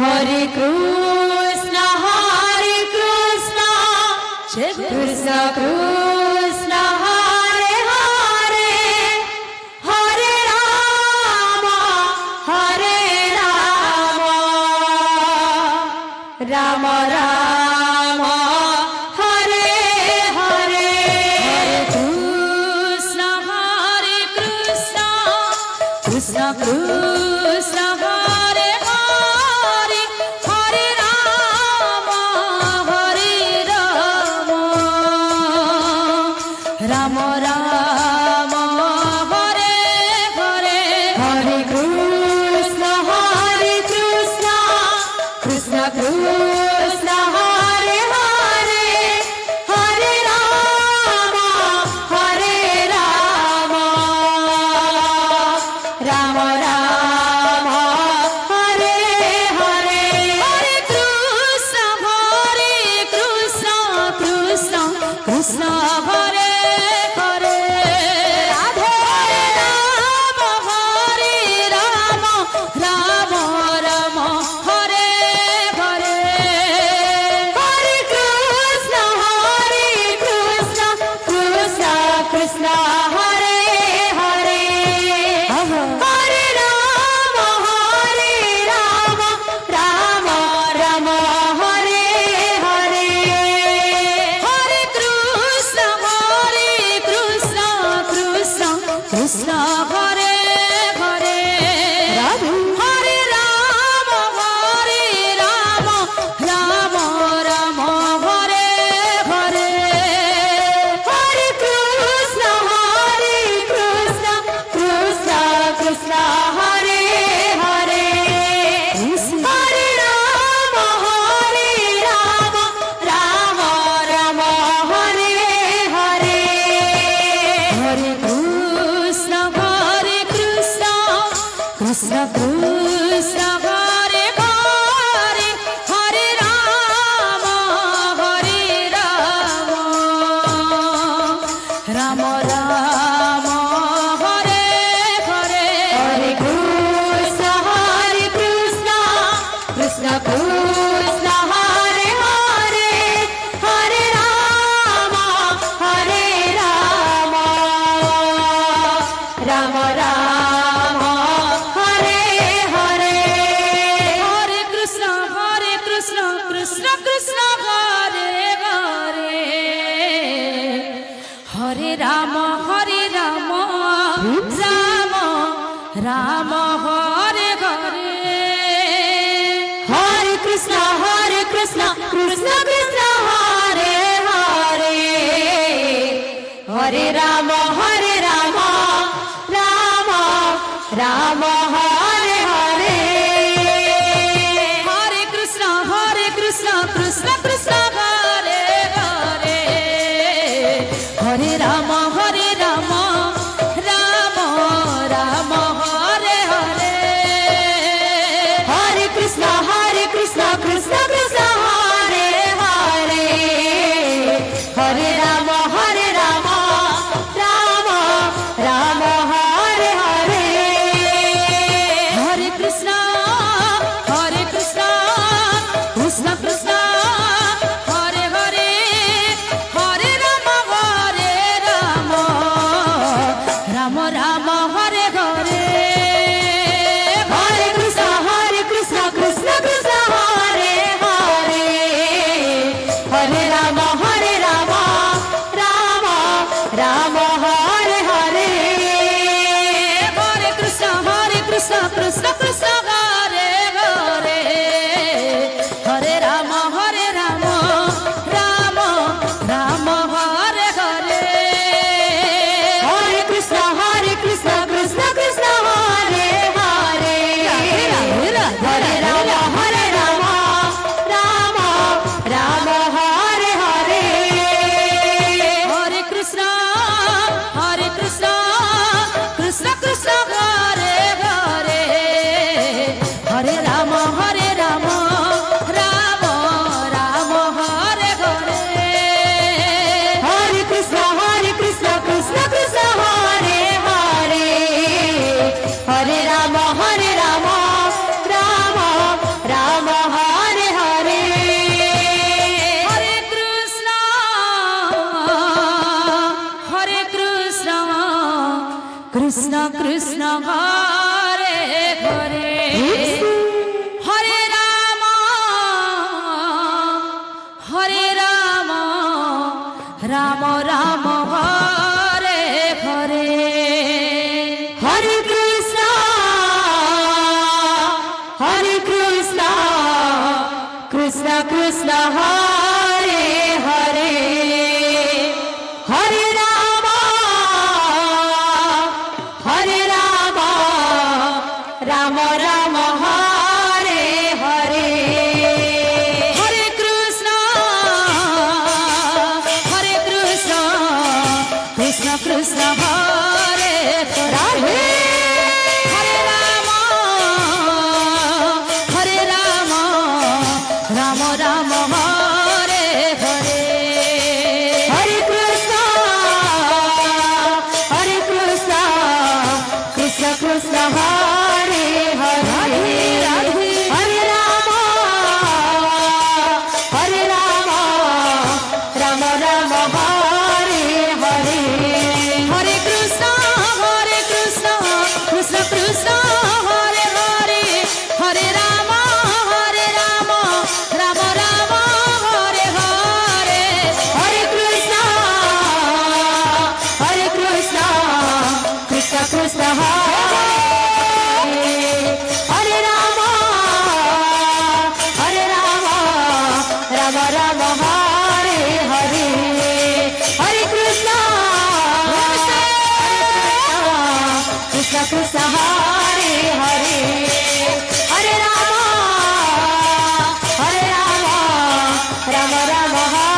Hare Krishna, Krishna Krishna, Hare Hare, Hare Rama, Rama Rama, Hare Hare. Hare Krishna, Krishna Krishna, Hare Hare, Hare Rama, Rama Rama, Hare Hare. Hare Krishna, Krishna Krishna, Hare Hare, Hare Rama, Rama Rama, Hare Hare. Hare Krishna, Krishna Krishna, Hare Hare, Radhe Rama, Hare Rama, Rama Rama, Hare Hare. Hare Krishna, Krishna Krishna, Hare Hare, Hare Rama, Rama Rama, Hare Hare. Hare Krishna, Krishna Hare Hare, Hare Rama, Rama Rama, Hare Hare. Hare Krishna, Krishna Hare Hare, Hare Rama, Rama Rama, Hare Hare. Hare Krishna, Krishna Krishna, Hare Hare, Hare Rama, Rama Rama, Hare Hare. Hare Krishna, Krishna Krishna, Hare Hare, Hare Rama, Rama Rama, Hare Hare. Hare Krishna, Krishna Krishna, Hare Hare, Hare Rama, Rama Rama, Hare Hare. Hare Krishna, Krishna Krishna, Hare Hare, Hare Rama, Rama Rama, Hare Hare. Hare Krishna, Krishna Krishna, Hare Hare, Hare Rama, Rama Rama, Hare Hare. Hare Krishna, Krishna Krishna, Hare Hare, Hare Rama, Rama Rama, Hare Hare. Hare Krishna, Krishna Krishna, Hare Hare, Hare Rama, Rama Rama, Hare Hare. Hare Krishna, Krishna Krishna Krishna Hare Hare Hare Ram Ram Ram Hare Hare Hare Krishna Krishna Krishna Hare Hare Hare Ram Ram Ram Hare Hare Hare Krishna Krishna Krishna Hare Hare Hare Ram Ram Ram Hare Hare Hare Krishna Krishna Krishna Hare Hare Hare Ram Ram Ram Hare Hare Hare Krishna Krishna Krishna Hare Hare Ram Ram Ram Hare Hare Hare Krishna Krishna Hare Hare Hare Ram Ram Ram Hare